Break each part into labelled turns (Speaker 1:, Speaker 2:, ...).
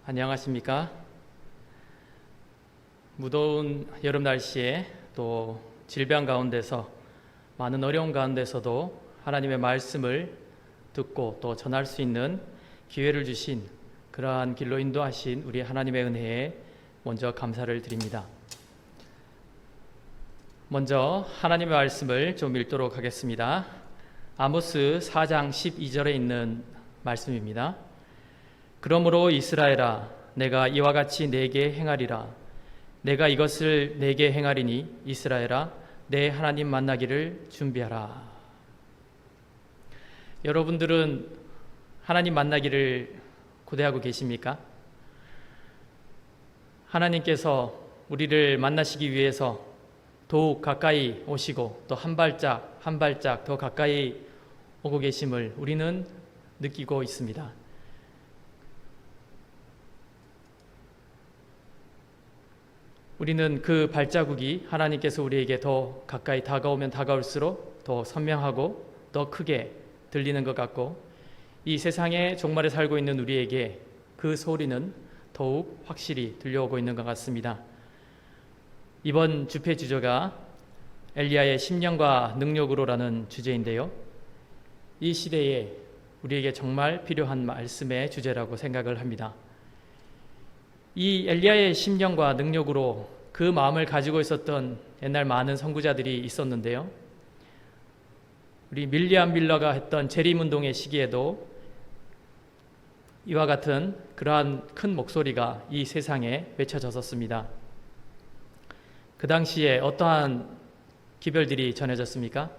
Speaker 1: 안녕하십니까? 무더운 여름 날씨에 또 질병 가운데서 많은 어려움 가운데서도 하나님의 말씀을 듣고 또 전할 수 있는 기회를 주신 그러한 길로 인도하신 우리 하나님의 은혜에 먼저 감사를 드립니다. 먼저 하나님의 말씀을 좀 읽도록 하겠습니다. 아모스 4장 12절에 있는 말씀입니다. 그러므로 이스라엘아, 내가 이와 같이 내게 행하리라. 내가 이것을 내게 행하리니 이스라엘아, 내 하나님 만나기를 준비하라. 여러분들은 하나님 만나기를 고대하고 계십니까? 하나님께서 우리를 만나시기 위해서 더욱 가까이 오시고 또 한 발짝 한 발짝 더 가까이 오고 계심을 우리는 느끼고 있습니다. 우리는 그 발자국이 하나님께서 우리에게 더 가까이 다가오면 다가올수록 더 선명하고 더 크게 들리는 것 같고, 이 세상의 종말에 살고 있는 우리에게 그 소리는 더욱 확실히 들려오고 있는 것 같습니다. 이번 집회 주제가 엘리야의 심령과 능력으로라는 주제인데요, 이 시대에 우리에게 정말 필요한 말씀의 주제라고 생각을 합니다. 이 엘리야의 심령과 능력으로 그 마음을 가지고 있었던 옛날 많은 선구자들이 있었는데요, 우리 밀리암 밀러가 했던 재림운동의 시기에도 이와 같은 그러한 큰 목소리가 이 세상에 외쳐졌었습니다. 그 당시에 어떠한 기별들이 전해졌습니까?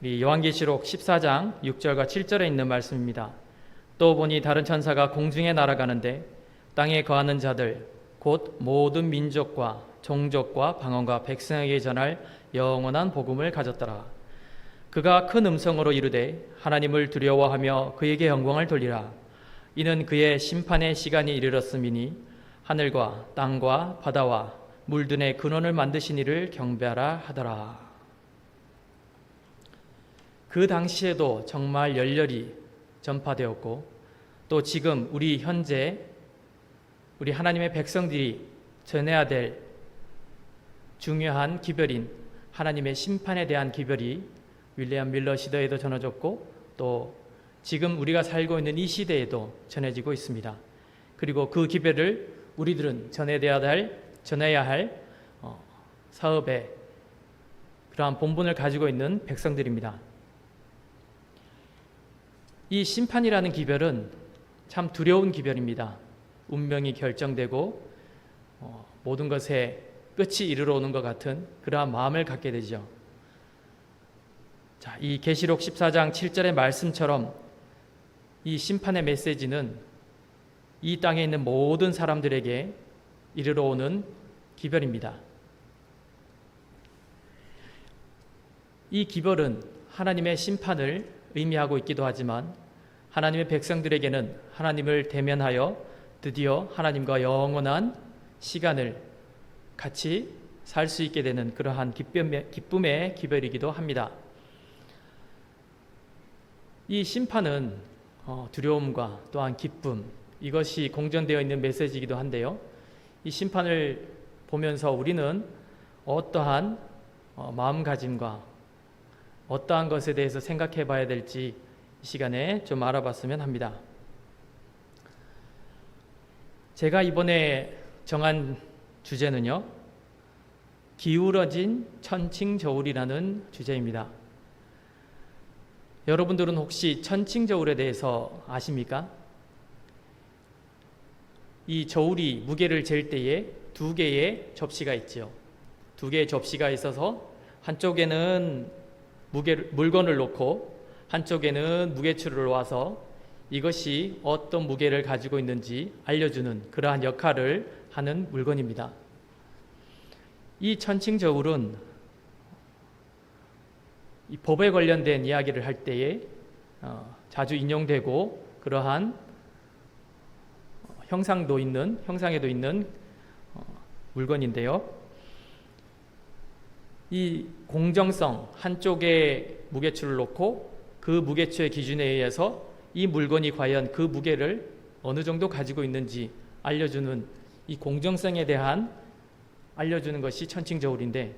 Speaker 1: 우리 요한계시록 14장 6절과 7절에 있는 말씀입니다. 또 보니 다른 천사가 공중에 날아가는데 땅에 거하는 자들 곧 모든 민족과 종족과 방언과 백성에게 전할 영원한 복음을 가졌더라. 그가 큰 음성으로 이르되 하나님을 두려워하며 그에게 영광을 돌리라. 이는 그의 심판의 시간이 이르렀음이니 하늘과 땅과 바다와 물들의 근원을 만드신 이를 경배하라 하더라. 그 당시에도 정말 열렬히 전파되었고, 또 지금 우리 현재 우리 하나님의 백성들이 전해야 될 중요한 기별인 하나님의 심판에 대한 기별이 윌리엄 밀러 시대에도 전해졌고, 또 지금 우리가 살고 있는 이 시대에도 전해지고 있습니다. 그리고 그 기별을 우리들은 전해야 할 사업의 그러한 본분을 가지고 있는 백성들입니다. 이 심판이라는 기별은 참 두려운 기별입니다. 운명이 결정되고 모든 것에 끝이 이르러 오는 것 같은 그러한 마음을 갖게 되죠. 자, 이 계시록 14장 7절의 말씀처럼 이 심판의 메시지는 이 땅에 있는 모든 사람들에게 이르러 오는 기별입니다. 이 기별은 하나님의 심판을 의미하고 있기도 하지만 하나님의 백성들에게는 하나님을 대면하여 드디어 하나님과 영원한 시간을 같이 살 수 있게 되는 그러한 기쁨의 기별이기도 합니다. 이 심판은 두려움과 또한 기쁨, 이것이 공존되어 있는 메시지이기도 한데요, 이 심판을 보면서 우리는 어떠한 마음가짐과 어떠한 것에 대해서 생각해 봐야 될지 이 시간에 좀 알아봤으면 합니다. 제가 이번에 정한 주제는요, 기울어진 천칭저울이라는 주제입니다. 여러분들은 혹시 천칭저울에 대해서 아십니까? 이 저울이 무게를 잴 때에 두 개의 접시가 있죠. 두 개의 접시가 있어서 한쪽에는 물건을 놓고 한쪽에는 무게추를 놓아서 이것이 어떤 무게를 가지고 있는지 알려주는 그러한 역할을 하는 물건입니다. 이 천칭저울은 이 법에 관련된 이야기를 할 때에 자주 인용되고 그러한 형상에도 있는 물건인데요, 이 공정성, 한쪽에 무게추를 놓고 그 무게추의 기준에 의해서 이 물건이 과연 그 무게를 어느 정도 가지고 있는지 알려주는 이 공정성에 대한 알려주는 것이 천칭저울인데,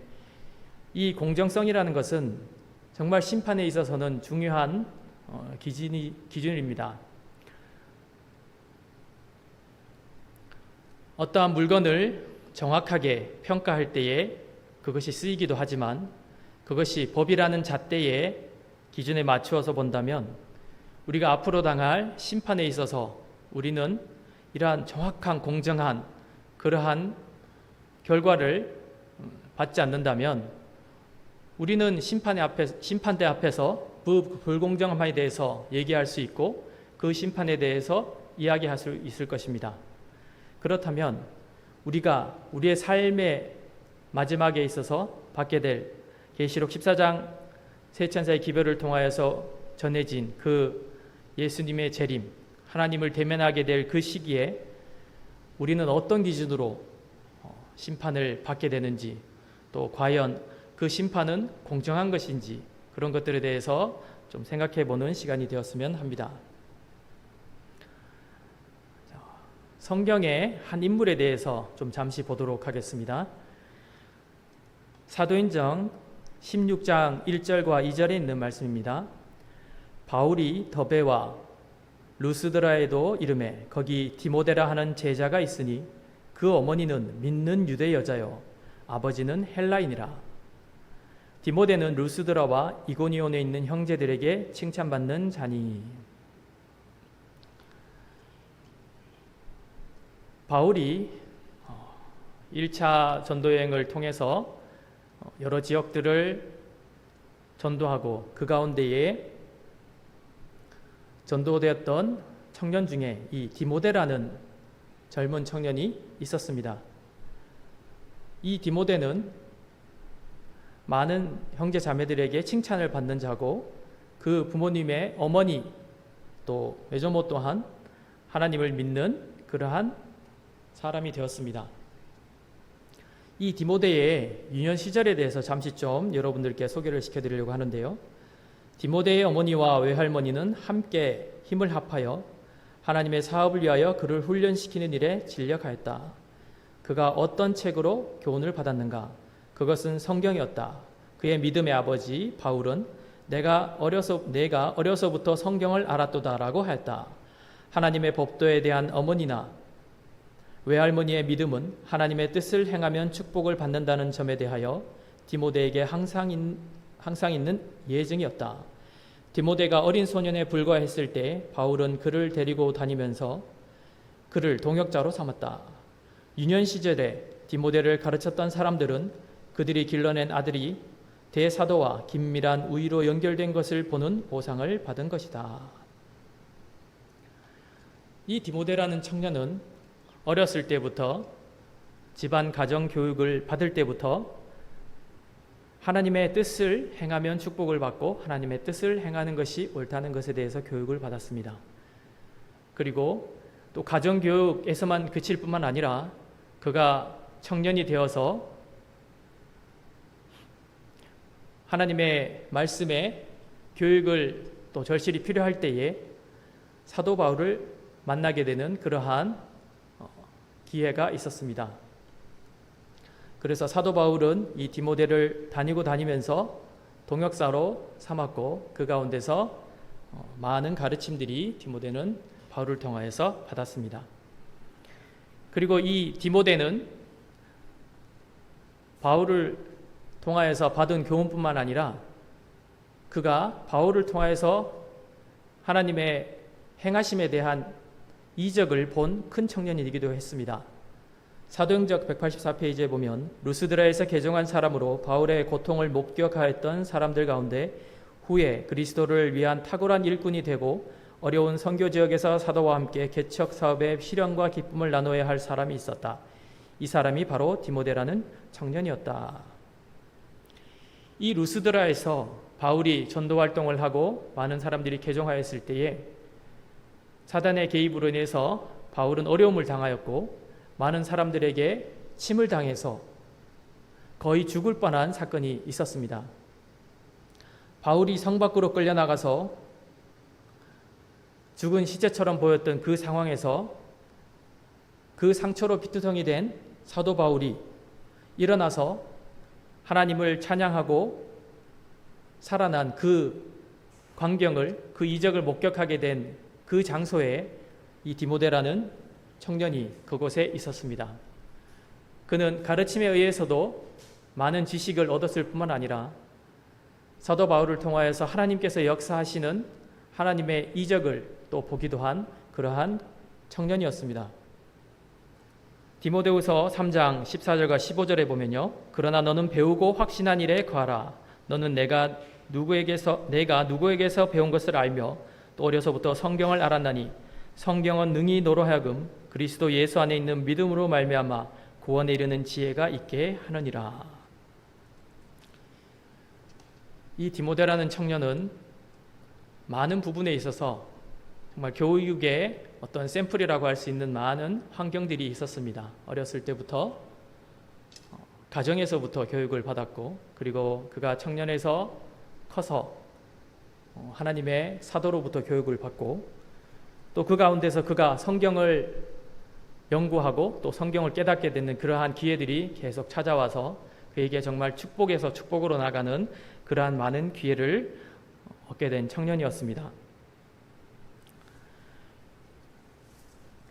Speaker 1: 이 공정성이라는 것은 정말 심판에 있어서는 중요한 기준입니다. 어떠한 물건을 정확하게 평가할 때에 그것이 쓰이기도 하지만, 그것이 법이라는 잣대의 기준에 맞추어서 본다면 우리가 앞으로 당할 심판에 있어서 우리는 이러한 정확한 공정한 그러한 결과를 받지 않는다면 우리는 심판대 앞에서 불공정함에 대해서 얘기할 수 있고 그 심판에 대해서 이야기할 수 있을 것입니다. 그렇다면 우리가 우리의 삶의 마지막에 있어서 받게 될 계시록 14장 세 천사의 기별을 통하여서 전해진 그 예수님의 재림, 하나님을 대면하게 될 그 시기에 우리는 어떤 기준으로 심판을 받게 되는지, 또 과연 그 심판은 공정한 것인지, 그런 것들에 대해서 좀 생각해 보는 시간이 되었으면 합니다. 성경의 한 인물에 대해서 좀 잠시 보도록 하겠습니다. 사도행전 16장 1절과 2절에 있는 말씀입니다. 바울이 더베와 루스드라에도 이르매 거기 디모데라 하는 제자가 있으니 그 어머니는 믿는 유대 여자요 아버지는 헬라인이라. 디모데는 루스드라와 이고니온에 있는 형제들에게 칭찬받는 자니. 바울이 1차 전도여행을 통해서 여러 지역들을 전도하고 그 가운데에 전도되었던 청년 중에 이 디모데라는 젊은 청년이 있었습니다. 이 디모데는 많은 형제 자매들에게 칭찬을 받는 자고 그 부모님의 어머니 또 외조모 또한 하나님을 믿는 그러한 사람이 되었습니다. 이 디모데의 유년 시절에 대해서 잠시 좀 여러분들께 소개를 시켜드리려고 하는데요. 디모데의 어머니와 외할머니는 함께 힘을 합하여 하나님의 사업을 위하여 그를 훈련시키는 일에 진력하였다. 그가 어떤 책으로 교훈을 받았는가? 그것은 성경이었다. 그의 믿음의 아버지 바울은 내가 어려서부터 성경을 알았도다라고 하였다. 하나님의 법도에 대한 어머니나 외할머니의 믿음은 하나님의 뜻을 행하면 축복을 받는다는 점에 대하여 디모데에게 항상 있는 예증이었다. 디모데가 어린 소년에 불과했을 때 바울은 그를 데리고 다니면서 그를 동역자로 삼았다. 유년 시절에 디모데를 가르쳤던 사람들은 그들이 길러낸 아들이 대사도와 긴밀한 우위로 연결된 것을 보는 보상을 받은 것이다. 이 디모데라는 청년은 어렸을 때부터 집안 가정 교육을 받을 때부터 하나님의 뜻을 행하면 축복을 받고 하나님의 뜻을 행하는 것이 옳다는 것에 대해서 교육을 받았습니다. 그리고 또 가정 교육에서만 그칠 뿐만 아니라 그가 청년이 되어서 하나님의 말씀에 교육을 또 절실히 필요할 때에 사도 바울을 만나게 되는 그러한 기회가 있었습니다. 그래서 사도 바울은 이 디모데를 다니면서 동역사로 삼았고 그 가운데서 많은 가르침들이 디모데는 바울을 통하여서 받았습니다. 그리고 이 디모데는 바울을 통하여서 받은 교훈뿐만 아니라 그가 바울을 통하여서 하나님의 행하심에 대한 이적을 본 큰 청년이기도 했습니다. 사도행전 184페이지에 보면 루스드라에서 개종한 사람으로 바울의 고통을 목격하였던 사람들 가운데 후에 그리스도를 위한 탁월한 일꾼이 되고 어려운 선교 지역에서 사도와 함께 개척 사업의 시련과 기쁨을 나눠야 할 사람이 있었다. 이 사람이 바로 디모데라는 청년이었다. 이 루스드라에서 바울이 전도 활동을 하고 많은 사람들이 개종하였을 때에 사단의 개입으로 인해서 바울은 어려움을 당하였고 많은 사람들에게 침을 당해서 거의 죽을 뻔한 사건이 있었습니다. 바울이 성 밖으로 끌려나가서 죽은 시체처럼 보였던 그 상황에서 그 상처로 피투성이 된 사도 바울이 일어나서 하나님을 찬양하고 살아난 그 광경을, 그 이적을 목격하게 된 그 장소에 이 디모데라는 청년이 그곳에 있었습니다. 그는 가르침에 의해서도 많은 지식을 얻었을 뿐만 아니라 사도 바울을 통하여서 하나님께서 역사하시는 하나님의 이적을 또 보기도 한 그러한 청년이었습니다. 디모데후서 3장 14절과 15절에 보면요. 그러나 너는 배우고 확신한 일에 거하라. 너는 내가 누구에게서 배운 것을 알며 또 어려서부터 성경을 알았나니 성경은 능히 너로 하여금 그리스도 예수 안에 있는 믿음으로 말미암아 구원에 이르는 지혜가 있게 하느니라. 이 디모데라는 청년은 많은 부분에 있어서 정말 교육의 어떤 샘플이라고 할 수 있는 많은 환경들이 있었습니다. 어렸을 때부터 가정에서부터 교육을 받았고, 그리고 그가 청년에서 커서 하나님의 사도로부터 교육을 받고, 또 그 가운데서 그가 성경을 연구하고 또 성경을 깨닫게 되는 그러한 기회들이 계속 찾아와서 그에게 정말 축복에서 축복으로 나가는 그러한 많은 기회를 얻게 된 청년이었습니다.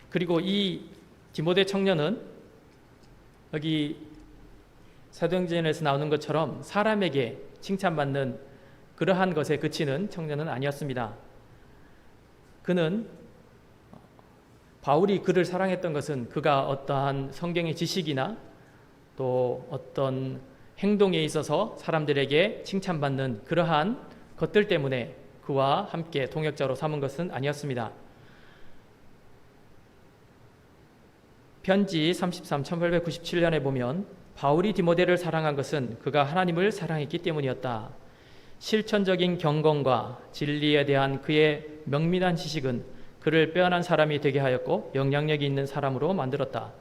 Speaker 1: 그리고 이 디모데 청년은 여기 사도행전에서 나오는 것처럼 사람에게 칭찬받는 그러한 것에 그치는 청년은 아니었습니다. 그는 바울이 그를 사랑했던 것은 그가 어떠한 성경의 지식이나 또 어떤 행동에 있어서 사람들에게 칭찬받는 그러한 것들 때문에 그와 함께 동역자로 삼은 것은 아니었습니다. 편지 33 1897년에 보면 바울이 디모데를 사랑한 것은 그가 하나님을 사랑했기 때문이었다. 실천적인 경건과 진리에 대한 그의 명민한 지식은 그를 빼어난 사람이 되게 하였고 영향력이 있는 사람으로 만들었다.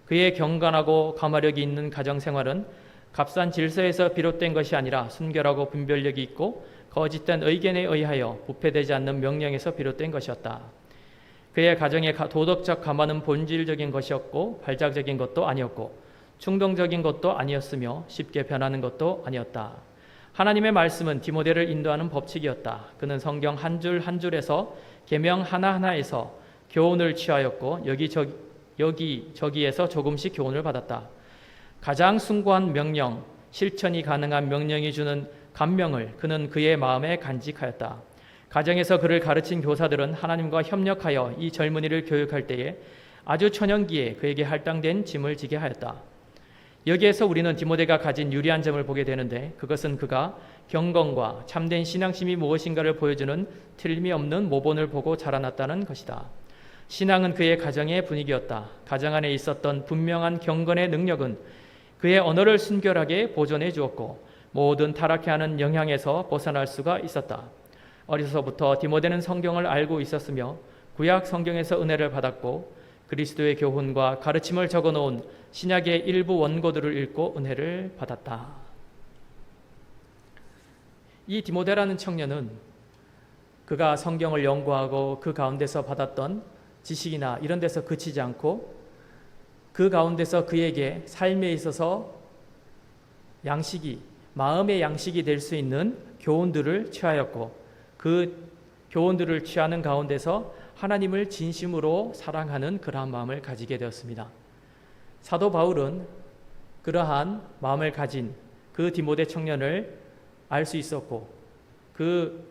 Speaker 1: 그의 경건하고 감화력이 있는 가정생활은 값싼 질서에서 비롯된 것이 아니라 순결하고 분별력이 있고 거짓된 의견에 의하여 부패되지 않는 명령에서 비롯된 것이었다. 그의 가정의 도덕적 감화는 본질적인 것이었고 발작적인 것도 아니었고 충동적인 것도 아니었으며 쉽게 변하는 것도 아니었다. 하나님의 말씀은 디모데를 인도하는 법칙이었다. 그는 성경 한 줄 한 줄에서 계명 하나하나에서 교훈을 취하였고 여기저기에서 조금씩 교훈을 받았다. 가장 숭고한 명령, 실천이 가능한 명령이 주는 감명을 그는 그의 마음에 간직하였다. 가정에서 그를 가르친 교사들은 하나님과 협력하여 이 젊은이를 교육할 때에 아주 초년기에 그에게 할당된 짐을 지게 하였다. 여기에서 우리는 디모데가 가진 유리한 점을 보게 되는데 그것은 그가 경건과 참된 신앙심이 무엇인가를 보여주는 틀림이 없는 모본을 보고 자라났다는 것이다. 신앙은 그의 가정의 분위기였다. 가정 안에 있었던 분명한 경건의 능력은 그의 언어를 순결하게 보존해 주었고 모든 타락해하는 영향에서 벗어날 수가 있었다. 어려서부터 디모데는 성경을 알고 있었으며 구약 성경에서 은혜를 받았고 그리스도의 교훈과 가르침을 적어놓은 신약의 일부 원고들을 읽고 은혜를 받았다. 이 디모데라는 청년은 그가 성경을 연구하고 그 가운데서 받았던 지식이나 이런 데서 그치지 않고 그 가운데서 그에게 삶에 있어서 양식이, 마음의 양식이 될 수 있는 교훈들을 취하였고 그 교훈들을 취하는 가운데서 하나님을 진심으로 사랑하는 그러한 마음을 가지게 되었습니다. 사도 바울은 그러한 마음을 가진 그 디모데 청년을 알 수 있었고 그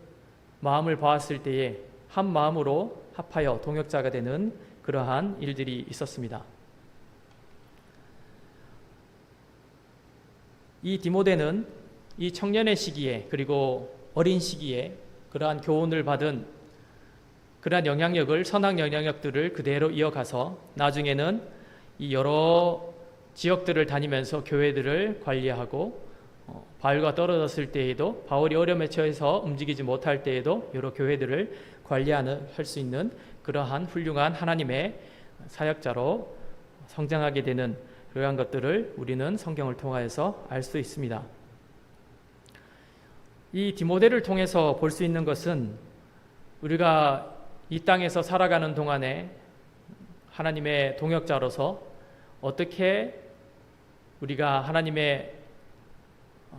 Speaker 1: 마음을 보았을 때에 한 마음으로 합하여 동역자가 되는 그러한 일들이 있었습니다. 이 디모데는 이 청년의 시기에 그리고 어린 시기에 그러한 교훈을 받은 그러한 영향력을 선한 영향력들을 그대로 이어가서 나중에는 이 여러 지역들을 다니면서 교회들을 관리하고 바울과 떨어졌을 때에도 바울이 어려움에 처해서 움직이지 못할 때에도 여러 교회들을 할 수 있는 그러한 훌륭한 하나님의 사역자로 성장하게 되는 그러한 것들을 우리는 성경을 통하여서 알 수 있습니다. 이 디모데를 통해서 볼 수 있는 것은 우리가 이 땅에서 살아가는 동안에 하나님의 동역자로서 어떻게 우리가 하나님의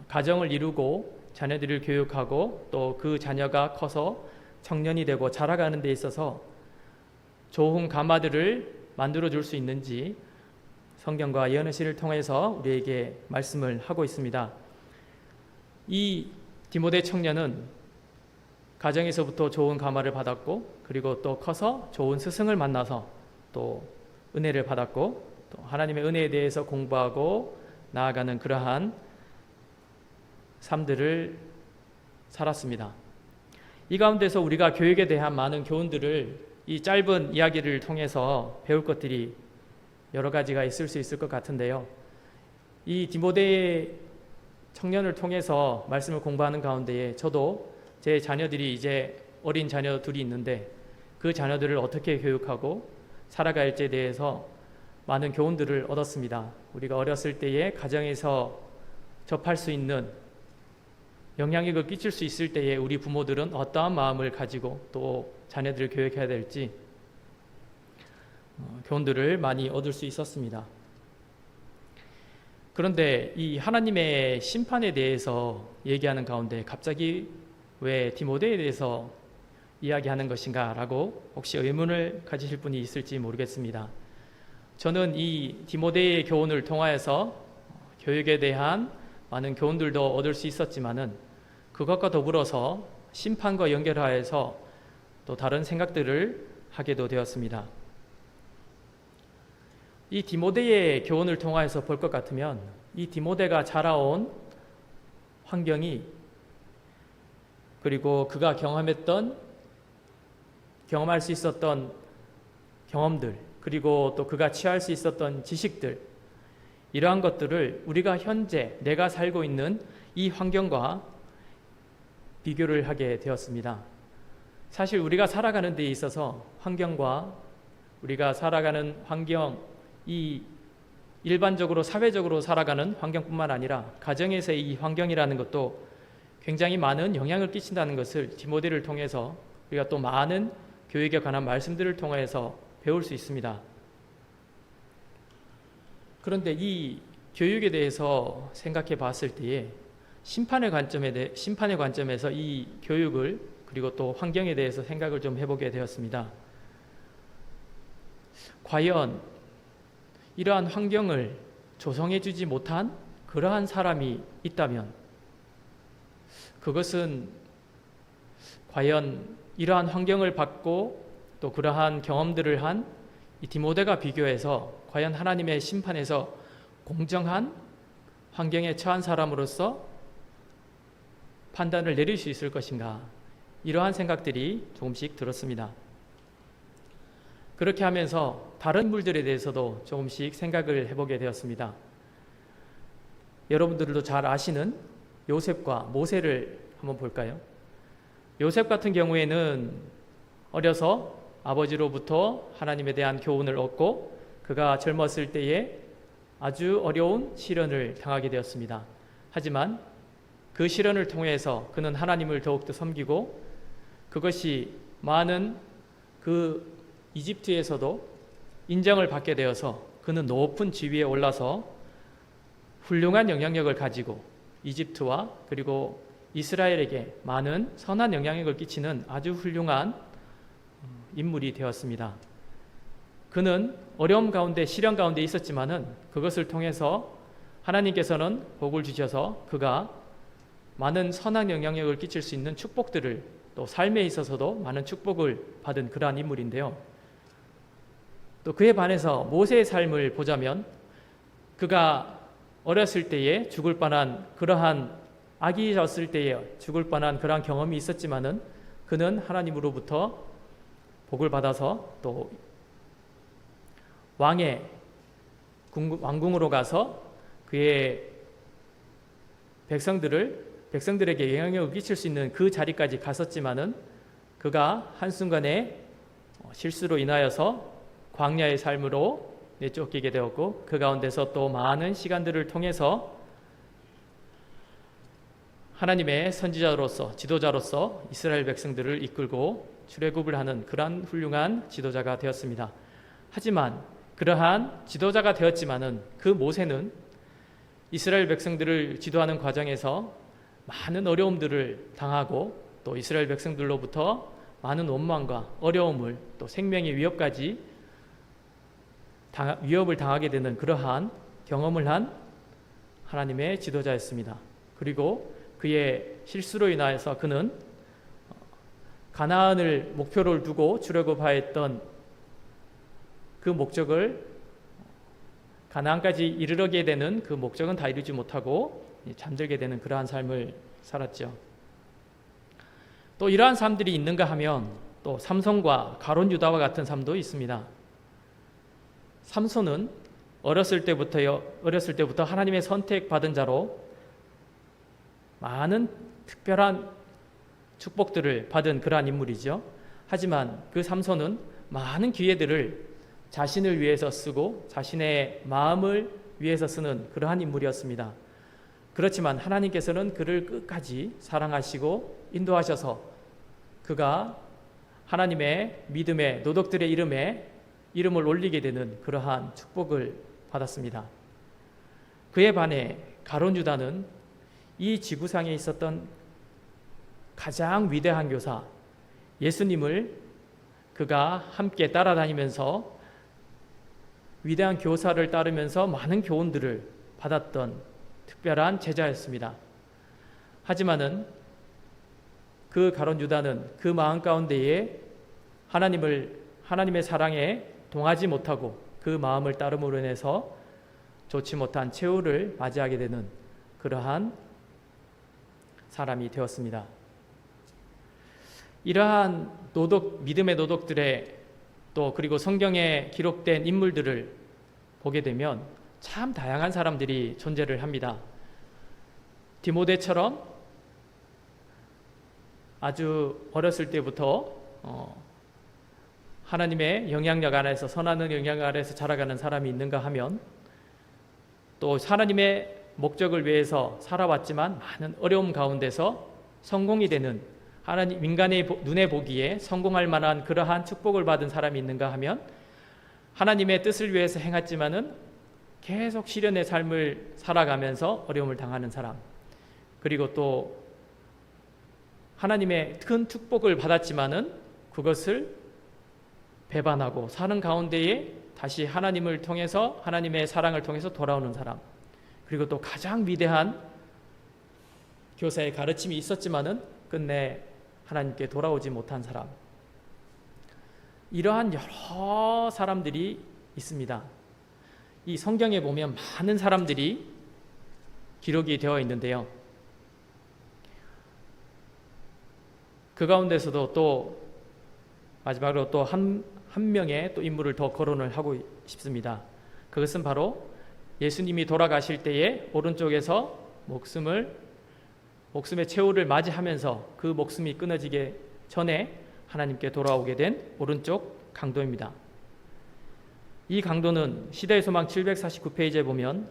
Speaker 1: 가정을 이루고 자녀들을 교육하고 또 그 자녀가 커서 청년이 되고 자라가는 데 있어서 좋은 가마들을 만들어 줄 수 있는지 성경과 예언의 시를 통해서 우리에게 말씀을 하고 있습니다. 이 디모데 청년은 가정에서부터 좋은 가마를 받았고 그리고 또 커서 좋은 스승을 만나서 또 은혜를 받았고 또 하나님의 은혜에 대해서 공부하고 나아가는 그러한 삶들을 살았습니다. 이 가운데서 우리가 교육에 대한 많은 교훈들을 이 짧은 이야기를 통해서 배울 것들이 여러 가지가 있을 수 있을 것 같은데요. 이 디모데 청년을 통해서 말씀을 공부하는 가운데에 저도 제 자녀들이 이제 어린 자녀 둘이 있는데 그 자녀들을 어떻게 교육하고 살아갈지에 대해서 많은 교훈들을 얻었습니다. 우리가 어렸을 때에 가정에서 접할 수 있는 영향력을 끼칠 수 있을 때에 우리 부모들은 어떠한 마음을 가지고 또 자녀들을 교육해야 될지 교훈들을 많이 얻을 수 있었습니다. 그런데 이 하나님의 심판에 대해서 얘기하는 가운데 갑자기 왜 디모데에 대해서 이야기하는 것인가 라고 혹시 의문을 가지실 분이 있을지 모르겠습니다. 저는 이 디모데의 교훈을 통하여서 교육에 대한 많은 교훈들도 얻을 수 있었지만은 그것과 더불어서 심판과 연결하여서 또 다른 생각들을 하게도 되었습니다. 이 디모데의 교훈을 통하여서 볼 것 같으면 이 디모데가 자라온 환경이 그리고 그가 경험할 수 있었던 경험들 그리고 또 그가 취할 수 있었던 지식들 이러한 것들을 우리가 현재 내가 살고 있는 이 환경과 비교를 하게 되었습니다. 사실 우리가 살아가는 데 있어서 환경과 우리가 살아가는 환경 이 일반적으로 사회적으로 살아가는 환경뿐만 아니라 가정에서의 이 환경이라는 것도 굉장히 많은 영향을 끼친다는 것을 디모데를 통해서 우리가 또 많은 교육에 관한 말씀들을 통해서 배울 수 있습니다. 그런데 이 교육에 대해서 생각해 봤을 때에 심판의 관점에서 이 교육을 그리고 또 환경에 대해서 생각을 좀 해보게 되었습니다. 과연 이러한 환경을 조성해 주지 못한 그러한 사람이 있다면 그것은 과연 이러한 환경을 받고 또 그러한 경험들을 한 이 디모데가 비교해서 과연 하나님의 심판에서 공정한 환경에 처한 사람으로서 판단을 내릴 수 있을 것인가 이러한 생각들이 조금씩 들었습니다. 그렇게 하면서 다른 인물들에 대해서도 조금씩 생각을 해보게 되었습니다. 여러분들도 잘 아시는 요셉과 모세를 한번 볼까요? 요셉 같은 경우에는 어려서 아버지로부터 하나님에 대한 교훈을 얻고 그가 젊었을 때에 아주 어려운 시련을 당하게 되었습니다. 하지만 그 시련을 통해서 그는 하나님을 더욱더 섬기고 그것이 많은 그 이집트에서도 인정을 받게 되어서 그는 높은 지위에 올라서 훌륭한 영향력을 가지고 이집트와 그리고 이스라엘에게 많은 선한 영향력을 끼치는 아주 훌륭한 인물이 되었습니다. 그는 어려움 가운데 시련 가운데 있었지만은 그것을 통해서 하나님께서는 복을 주셔서 그가 많은 선한 영향력을 끼칠 수 있는 축복들을 또 삶에 있어서도 많은 축복을 받은 그러한 인물인데요. 또 그에 반해서 모세의 삶을 보자면 그가 어렸을 때에 죽을 뻔한 그러한 아기였을 때에 죽을 뻔한 그러한 경험이 있었지만은 그는 하나님으로부터 복을 받아서 또 왕궁으로 가서 그의 백성들에게 영향력을 끼칠 수 있는 그 자리까지 갔었지만은 그가 한순간에 실수로 인하여서 광야의 삶으로 내쫓기게 되었고 그 가운데서 또 많은 시간들을 통해서 하나님의 선지자로서 지도자로서 이스라엘 백성들을 이끌고 출애굽을 하는 그러한 훌륭한 지도자가 되었습니다. 하지만 그러한 지도자가 되었지만은 그 모세는 이스라엘 백성들을 지도하는 과정에서 많은 어려움들을 당하고 또 이스라엘 백성들로부터 많은 원망과 어려움을 또 생명의 위협까지 위협을 당하게 되는 그러한 경험을 한 하나님의 지도자였습니다. 그리고 그의 실수로 인하여서 그는 가나안을 목표로 두고 출애굽하였던 그 목적을 가나안까지 이르게 되는 그 목적은 다 이루지 못하고 잠들게 되는 그러한 삶을 살았죠. 또 이러한 삶들이 있는가 하면 또 삼손과 가룟 유다와 같은 삶도 있습니다. 삼손은 어렸을 때부터 하나님의 선택받은 자로 많은 특별한 축복들을 받은 그러한 인물이죠. 하지만 그 삼손은 많은 기회들을 자신을 위해서 쓰고 자신의 마음을 위해서 쓰는 그러한 인물이었습니다. 그렇지만 하나님께서는 그를 끝까지 사랑하시고 인도하셔서 그가 하나님의 믿음의 노덕들의 이름을 올리게 되는 그러한 축복을 받았습니다. 그에 반해 가룟 유다는 이 지구상에 있었던 가장 위대한 교사 예수님을 그가 함께 따라다니면서 위대한 교사를 따르면서 많은 교훈들을 받았던 특별한 제자였습니다. 하지만은 그 가룟 유다는 그 마음 가운데에 하나님의 사랑에 동하지 못하고 그 마음을 따름으로 인해서 좋지 못한 최후를 맞이하게 되는 그러한 사람이 되었습니다. 이러한 믿음의 노덕들의 또 그리고 성경에 기록된 인물들을 보게 되면 참 다양한 사람들이 존재를 합니다. 디모데처럼 아주 어렸을 때부터 하나님의 영향력 아래서 선하는 영향력 아래서 자라가는 사람이 있는가 하면 또 하나님의 목적을 위해서 살아왔지만 많은 어려움 가운데서 성공이 되는 하나님 인간의 눈에 보기에 성공할 만한 그러한 축복을 받은 사람이 있는가 하면 하나님의 뜻을 위해서 행했지만은 계속 시련의 삶을 살아가면서 어려움을 당하는 사람, 그리고 또 하나님의 큰 축복을 받았지만은 그것을 배반하고 사는 가운데에 다시 하나님을 통해서 하나님의 사랑을 통해서 돌아오는 사람, 그리고 또 가장 위대한 교사의 가르침이 있었지만은 끝내 하나님께 돌아오지 못한 사람, 이러한 여러 사람들이 있습니다. 이 성경에 보면 많은 사람들이 기록이 되어 있는데요. 그 가운데서도 또 마지막으로 또 한 명의 또 인물을 더 거론을 하고 싶습니다. 그것은 바로 예수님이 돌아가실 때에 오른쪽에서 목숨의 최후를 맞이하면서 그 목숨이 끊어지기 전에 하나님께 돌아오게 된 오른쪽 강도입니다. 이 강도는 시대의 소망 749페이지에 보면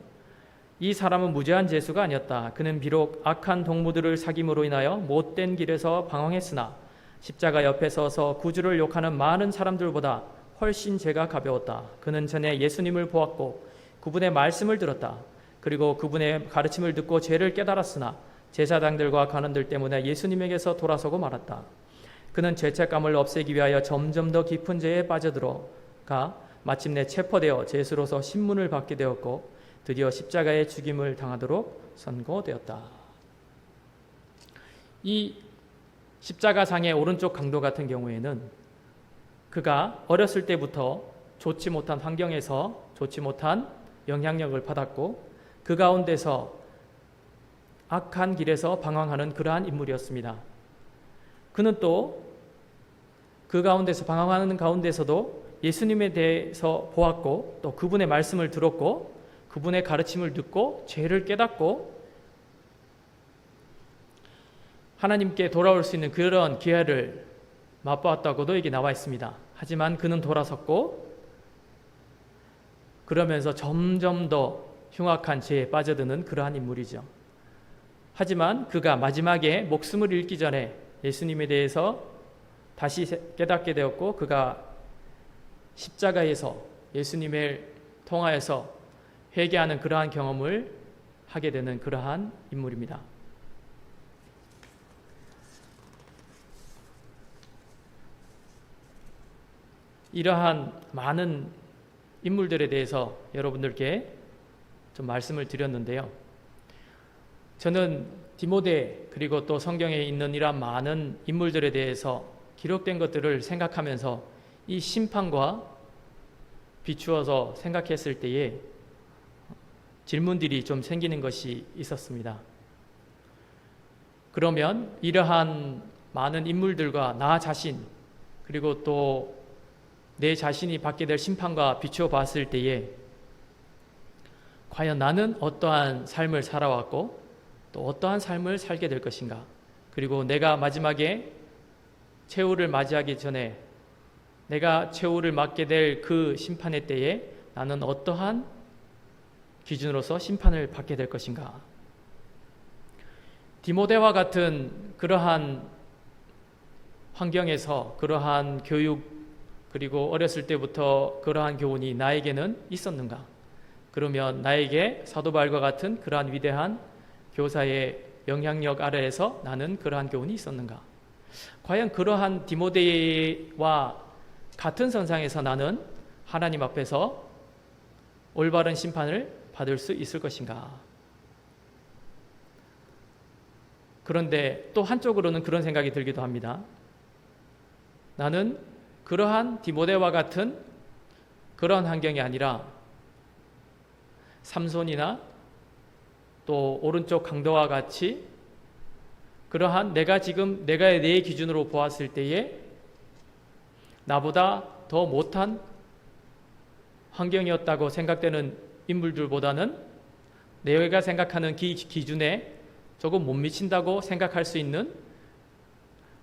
Speaker 1: 이 사람은 무죄한 죄수가 아니었다. 그는 비록 악한 동무들을 사귐으로 인하여 못된 길에서 방황했으나 십자가 옆에 서서 구주를 욕하는 많은 사람들보다 훨씬 죄가 가벼웠다. 그는 전에 예수님을 보았고 그분의 말씀을 들었다. 그리고 그분의 가르침을 듣고 죄를 깨달았으나 제사장들과 관원들 때문에 예수님에게서 돌아서고 말았다. 그는 죄책감을 없애기 위하여 점점 더 깊은 죄에 빠져들어가 마침내 체포되어 죄수로서 신문을 받게 되었고 드디어 십자가의 죽임을 당하도록 선고되었다. 이 십자가상의 오른쪽 강도 같은 경우에는 그가 어렸을 때부터 좋지 못한 환경에서 좋지 못한 영향력을 받았고 그 가운데서 악한 길에서 방황하는 그러한 인물이었습니다. 그는 또 그 가운데서 방황하는 가운데서도 예수님에 대해서 보았고 또 그분의 말씀을 들었고 그분의 가르침을 듣고 죄를 깨닫고 하나님께 돌아올 수 있는 그런 기회를 맛보았다고도 여기 나와 있습니다. 하지만 그는 돌아섰고 그러면서 점점 더 흉악한 죄에 빠져드는 그러한 인물이죠. 하지만 그가 마지막에 목숨을 잃기 전에 예수님에 대해서 다시 깨닫게 되었고 그가 십자가에서 예수님을 통하여서 회개하는 그러한 경험을 하게 되는 그러한 인물입니다. 이러한 많은 인물들에 대해서 여러분들께 좀 말씀을 드렸는데요. 저는 디모데 그리고 또 성경에 있는 이러한 많은 인물들에 대해서 기록된 것들을 생각하면서 이 심판과 비추어서 생각했을 때에 질문들이 좀 생기는 것이 있었습니다. 그러면 이러한 많은 인물들과 나 자신 그리고 또 내 자신이 받게 될 심판과 비추어 봤을 때에 과연 나는 어떠한 삶을 살아왔고 또 어떠한 삶을 살게 될 것인가, 그리고 내가 마지막에 최후를 맞이하기 전에 내가 최후를 맞게 될 그 심판의 때에 나는 어떠한 기준으로서 심판을 받게 될 것인가. 디모데와 같은 그러한 환경에서 그러한 교육 그리고 어렸을 때부터 그러한 교훈이 나에게는 있었는가? 그러면 나에게 사도 바울과 같은 그러한 위대한 교사의 영향력 아래에서 나는 그러한 교훈이 있었는가? 과연 그러한 디모데와 같은 선상에서 나는 하나님 앞에서 올바른 심판을 받을 수 있을 것인가? 그런데 또 한쪽으로는 그런 생각이 들기도 합니다. 나는 그러한 디모데와 같은 그런 환경이 아니라 삼손이나 또 오른쪽 강도와 같이 그러한 내가 내 기준으로 보았을 때에 나보다 더 못한 환경이었다고 생각되는 인물들보다는 내가 생각하는 기준에 조금 못 미친다고 생각할 수 있는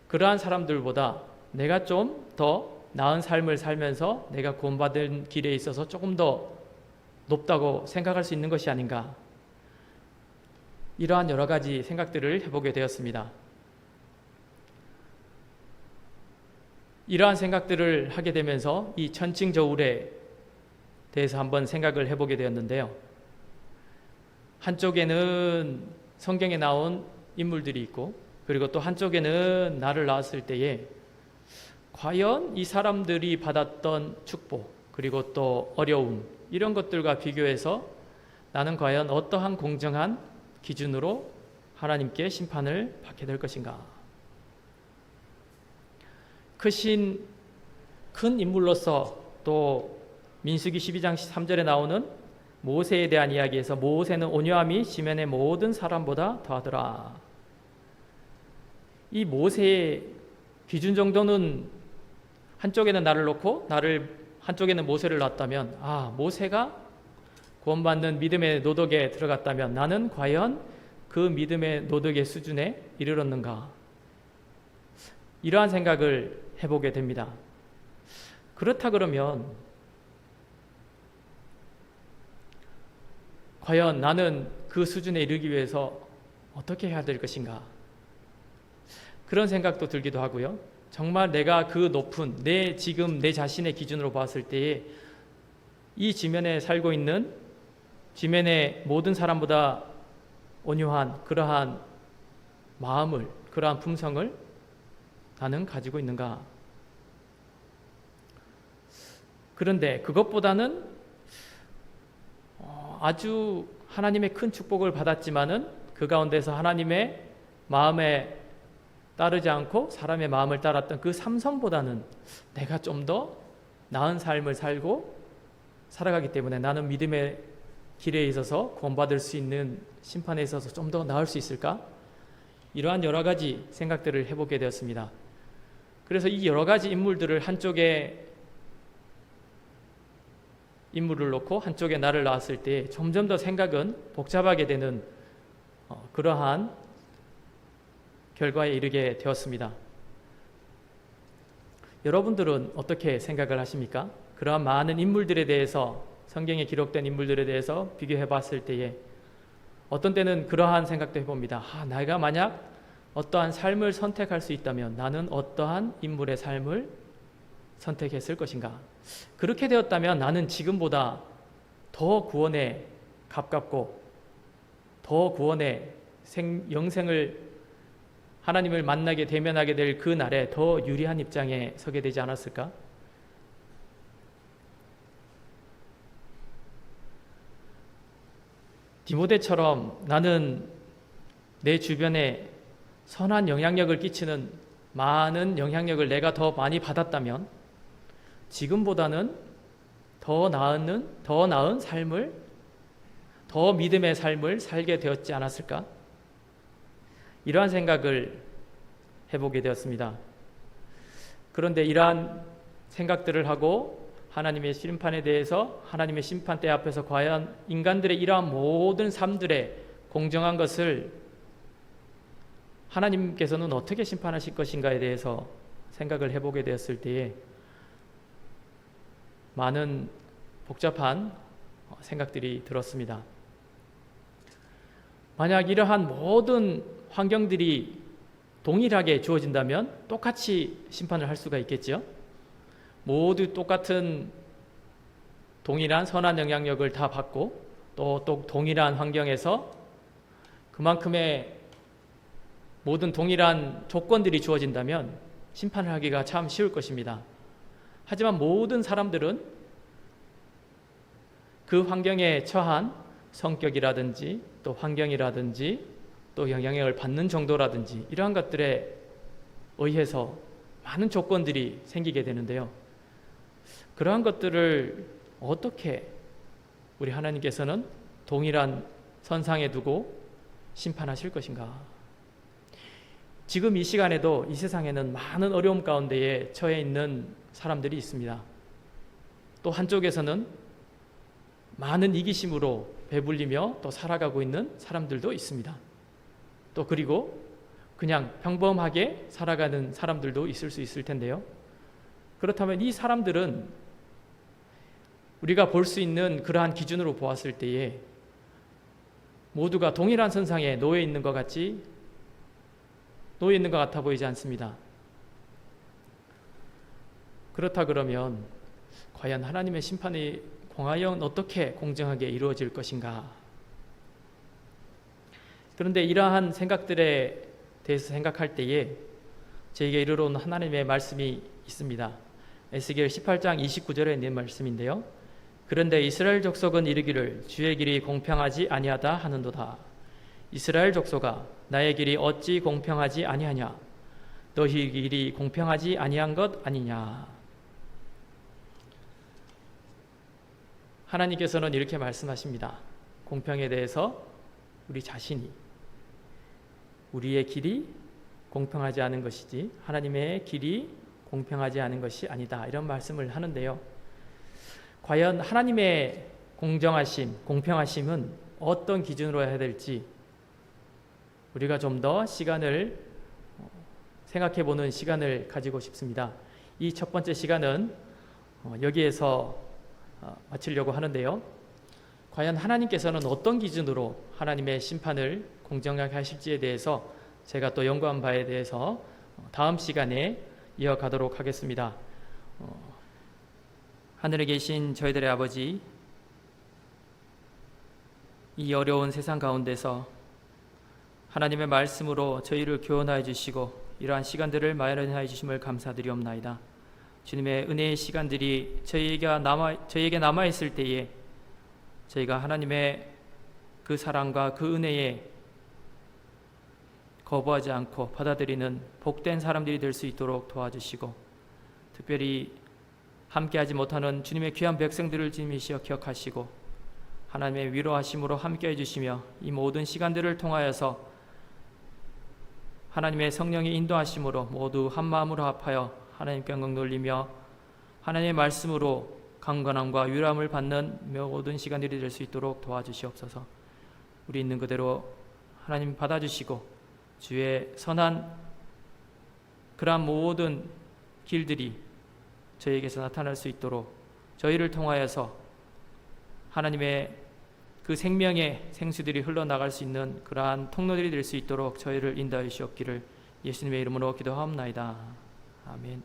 Speaker 1: 그러한 사람들보다 내가 좀 더 나은 삶을 살면서 내가 구원받은 길에 있어서 조금 더 높다고 생각할 수 있는 것이 아닌가, 이러한 여러 가지 생각들을 해보게 되었습니다. 이러한 생각들을 하게 되면서 이 천칭저울에 대해서 한번 생각을 해보게 되었는데요. 한쪽에는 성경에 나온 인물들이 있고 그리고 또 한쪽에는 나를 낳았을 때에 과연 이 사람들이 받았던 축복 그리고 또 어려움 이런 것들과 비교해서 나는 과연 어떠한 공정한 기준으로 하나님께 심판을 받게 될 것인가? 큰 인물로서 또 민수기 12장 3절에 나오는 모세에 대한 이야기에서 모세는 온유함이 지면의 모든 사람보다 더하더라. 이 모세의 기준 정도는 한쪽에는 나를 놓고 한쪽에는 모세를 놨다면 모세가 구원받는 믿음의 노덕에 들어갔다면 나는 과연 그 믿음의 노덕의 수준에 이르렀는가? 이러한 생각을 해보게 됩니다. 그렇다 그러면 과연 나는 그 수준에 이르기 위해서 어떻게 해야 될 것인가? 그런 생각도 들기도 하고요. 정말 내가 그 높은 지금 내 자신의 기준으로 봤을 때에 이 지면에 살고 있는 지면의 모든 사람보다 온유한 그러한 마음을, 그러한 품성을 나는 가지고 있는가? 그런데 그것보다는 아주 하나님의 큰 축복을 받았지만은 그 가운데서 하나님의 마음에 따르지 않고 사람의 마음을 따랐던 그 삼손보다는 내가 좀 더 나은 삶을 살고 살아가기 때문에 나는 믿음의 길에 있어서 구원받을 수 있는 심판에 있어서 좀 더 나을 수 있을까? 이러한 여러 가지 생각들을 해보게 되었습니다. 그래서 이 여러 가지 인물들을 한쪽에 인물을 놓고 한쪽에 나를 놨을 때 점점 더 생각은 복잡하게 되는 그러한 결과에 이르게 되었습니다. 여러분들은 어떻게 생각을 하십니까? 그러한 많은 인물들에 대해서, 성경에 기록된 인물들에 대해서 비교해 봤을 때에 어떤 때는 그러한 생각도 해봅니다. 내가 만약 어떠한 삶을 선택할 수 있다면 나는 어떠한 인물의 삶을 선택했을 것인가? 그렇게 되었다면 나는 지금보다 더 구원에 가깝고 더 구원의 영생을 하나님을 만나게 대면하게 될 그 날에 더 유리한 입장에 서게 되지 않았을까? 디모데처럼 나는 내 주변에 선한 영향력을 끼치는 많은 영향력을 내가 더 많이 받았다면 지금보다는 더 나은 삶을, 더 믿음의 삶을 살게 되었지 않았을까? 이러한 생각을 해보게 되었습니다. 그런데 이러한 생각들을 하고 하나님의 심판에 대해서, 하나님의 심판대 앞에서 과연 인간들의 이러한 모든 삶들의 공정한 것을 하나님께서는 어떻게 심판하실 것인가에 대해서 생각을 해보게 되었을 때에 많은 복잡한 생각들이 들었습니다. 만약 이러한 모든 환경들이 동일하게 주어진다면 똑같이 심판을 할 수가 있겠죠. 모두 똑같은 동일한 선한 영향력을 다 받고 또 동일한 환경에서 그만큼의 모든 동일한 조건들이 주어진다면 심판을 하기가 참 쉬울 것입니다. 하지만 모든 사람들은 그 환경에 처한 성격이라든지 또 환경이라든지 또 영향력을 받는 정도라든지 이러한 것들에 의해서 많은 조건들이 생기게 되는데요. 그러한 것들을 어떻게 우리 하나님께서는 동일한 선상에 두고 심판하실 것인가? 지금 이 시간에도 이 세상에는 많은 어려움 가운데에 처해 있는 사람들이 있습니다. 또 한쪽에서는 많은 이기심으로 배불리며 또 살아가고 있는 사람들도 있습니다. 또 그리고 그냥 평범하게 살아가는 사람들도 있을 수 있을 텐데요. 그렇다면 이 사람들은 우리가 볼 수 있는 그러한 기준으로 보았을 때에 모두가 동일한 선상에 놓여 있는 것 같아 보이지 않습니다. 그렇다 그러면 과연 하나님의 심판이 과연 어떻게 공정하게 이루어질 것인가? 그런데 이러한 생각들에 대해서 생각할 때에 저에게 이르러 온 하나님의 말씀이 있습니다. 에스겔 18장 29절에 있는 말씀인데요. 그런데 이스라엘 족속은 이르기를 주의 길이 공평하지 아니하다 하는도다. 이스라엘 족속아 나의 길이 어찌 공평하지 아니하냐? 너희 길이 공평하지 아니한 것 아니냐? 하나님께서는 이렇게 말씀하십니다. 공평에 대해서 우리 자신이 우리의 길이 공평하지 않은 것이지 하나님의 길이 공평하지 않은 것이 아니다. 이런 말씀을 하는데요. 과연 하나님의 공정하심, 공평하심은 어떤 기준으로 해야 될지 우리가 좀 더 시간을 생각해 보는 시간을 가지고 싶습니다. 이 첫 번째 시간은 여기에서 마치려고 하는데요. 과연 하나님께서는 어떤 기준으로 하나님의 심판을 공정하게 하실지에 대해서 제가 또 연구한 바에 대해서 다음 시간에 이어가도록 하겠습니다. 하늘에 계신 저희들의 아버지, 이 어려운 세상 가운데서 하나님의 말씀으로 저희를 교훈하여 주시고 이러한 시간들을 마련하여 주심을 감사드리옵나이다. 주님의 은혜의 시간들이 저희에게 남아있을 때에 저희가 하나님의 그 사랑과 그 은혜에 거부하지 않고 받아들이는 복된 사람들이 될 수 있도록 도와주시고 특별히 함께하지 못하는 주님의 귀한 백성들을 주님이시여 기억하시고 하나님의 위로하심으로 함께해 주시며 이 모든 시간들을 통하여서 하나님의 성령의 인도하심으로 모두 한 마음으로 합하여 하나님께 영광 돌리며 하나님의 말씀으로 강건함과 위로함을 받는 모든 시간들이 될 수 있도록 도와주시옵소서. 우리 있는 그대로 하나님 받아주시고 주의 선한 그러한 모든 길들이 저희에게서 나타날 수 있도록 저희를 통하여서 하나님의 그 생명의 생수들이 흘러나갈 수 있는 그러한 통로들이 될 수 있도록 저희를 인도하여 주시옵기를 예수님의 이름으로 기도하옵나이다. 아멘.